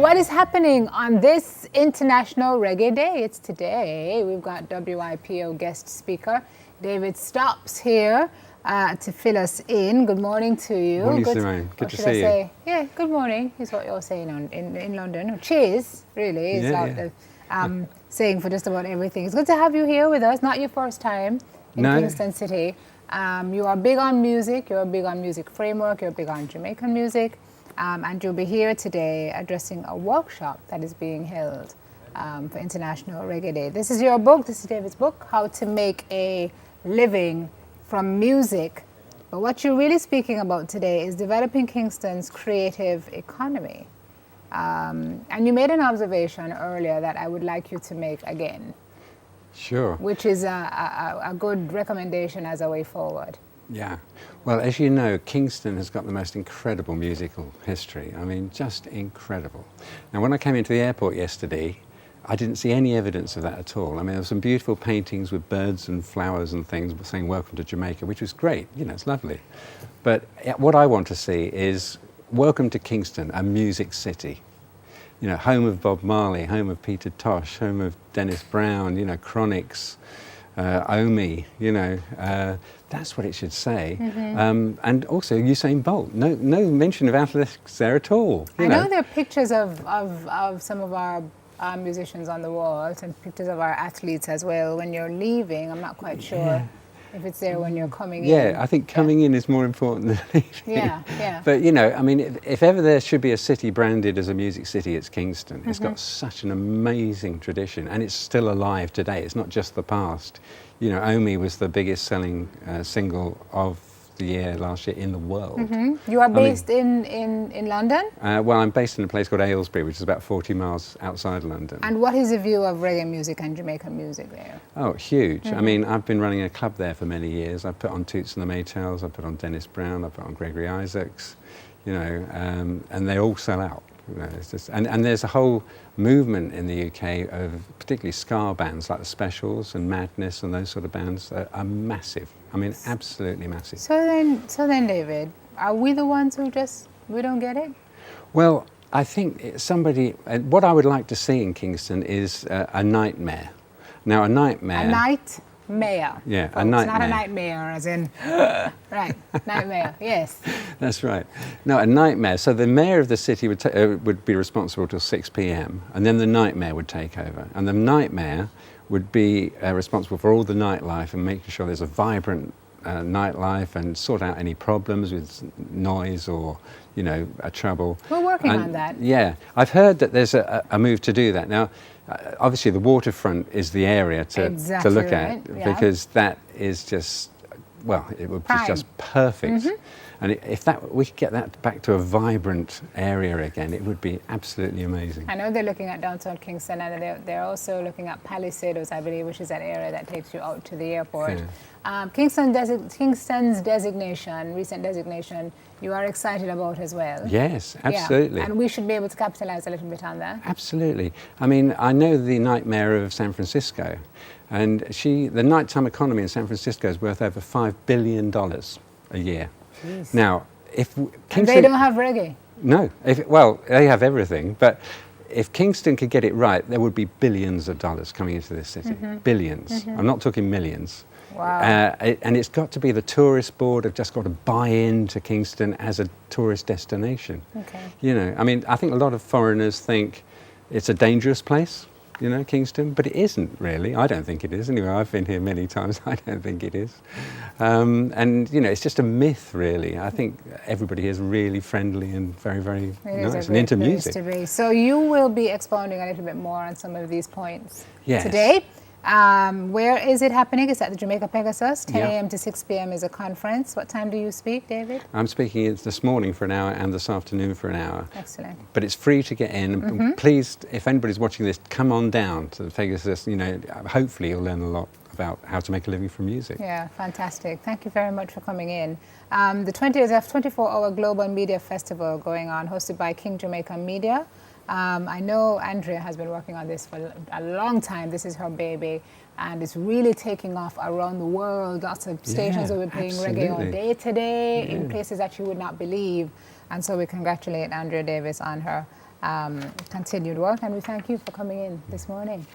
what is happening on this International Reggae Day? It's today. We've got WIPO guest speaker David Stops here to fill us in. Good morning to you. Morning, Simone. Good to see you. Yeah, good morning is what you're saying in London. Cheers, really, is the saying for just about everything. It's good to have you here with us. Not your first time in Kingston City. You are big on music. You're big on music framework. You're big on Jamaican music. And you'll be here today addressing a workshop that is being held for International Reggae Day. This is your book. This is David's book, How to Make a Living from Music. But what you're really speaking about today is developing Kingston's creative economy. And you made an observation earlier that I would like you to make again. Sure. Which is a good recommendation as a way forward. Yeah. Well, as you know, Kingston has got the most incredible musical history. I mean, just incredible. Now, when I came into the airport yesterday, I didn't see any evidence of that at all. I mean, there were some beautiful paintings with birds and flowers and things saying, "Welcome to Jamaica," which was great. You know, it's lovely. But what I want to see is, welcome to Kingston, a music city. You know, home of Bob Marley, home of Peter Tosh, home of Dennis Brown, you know, Chronics, Omi, you know, that's what it should say. Mm-hmm. And also Usain Bolt, no mention of athletics there at all. I know there are pictures of some of our musicians on the walls and pictures of our athletes as well. When you're leaving, I'm not quite sure if it's there when you're coming in. Yeah, I think coming in is more important than leaving. Yeah. But, you know, I mean, if ever there should be a city branded as a music city, it's Kingston. It's got such an amazing tradition, and it's still alive today. It's not just the past. You know, Omi was the biggest selling single of the year last year in the world. You are based in London? Well, I'm based in a place called Aylesbury, which is about 40 miles outside London. And what is the view of reggae music and Jamaican music there? Oh, huge. I mean, I've been running a club there for many years. I've put on Toots and the Maytals, I've put on Dennis Brown, I've put on Gregory Isaacs, you know, and they all sell out. You know, it's just, and there's a whole movement in the UK of particularly ska bands like the Specials and Madness and those sort of bands that are massive. I mean, absolutely massive. So then, David, are we the ones who we don't get it? Well, I think what I would like to see in Kingston is a nightmare. Now, a nightmare. A nightmare. Yeah, folks, a nightmare. Not a nightmare, as in, right, nightmare, yes. That's right. No, a nightmare. So the mayor of the city would be responsible till 6 p.m. and then the nightmare would take over. And the nightmare would be responsible for all the nightlife and making sure there's a vibrant nightlife and sort out any problems with noise or, you know, trouble. We're working on that. Yeah. I've heard that there's a move to do that. Now, obviously the waterfront is the area to look at because that is just, well, it would be just perfect. And if we could get that back to a vibrant area again, it would be absolutely amazing. I know they're looking at downtown Kingston, and they're also looking at Palisadoes, I believe, which is that area that takes you out to the airport. Yeah. Kingston's designation, recent designation, you are excited about as well. Yes, absolutely. Yeah. And we should be able to capitalize a little bit on that. Absolutely. I mean, I know the nightmare of San Francisco, and the nighttime economy in San Francisco is worth over $5 billion a year. Jeez. Now, if Kingston... And they don't have reggae? No. Well, they have everything, but if Kingston could get it right, there would be billions of dollars coming into this city. Billions. I'm not talking millions. Wow. And it's got to be the tourist board have just got to buy into Kingston as a tourist destination. Okay. You know, I mean, I think a lot of foreigners think it's a dangerous place, you know, Kingston, but it isn't really. I don't think it is. Anyway, I've been here many times. I don't think it is. And, you know, it's just a myth, really. I think everybody here is really friendly and very, very nice and into music. To be. So you will be expounding a little bit more on some of these points today. Where is it happening? It's at the Jamaica Pegasus. 10 a.m. to 6 p.m. is a conference. What time do you speak, David? I'm speaking this morning for an hour and this afternoon for an hour. Excellent. But it's free to get in. Please, if anybody's watching this, come on down to the Pegasus. You know, hopefully you'll learn a lot about how to make a living from music. Yeah, fantastic. Thank you very much for coming in. The 24-hour Global Media Festival going on, hosted by King Jamaica Media. I know Andrea has been working on this for a long time. This is her baby, and it's really taking off around the world. Lots of stations will be playing reggae all day today in places that you would not believe. And so we congratulate Andrea Davis on her continued work, and we thank you for coming in this morning.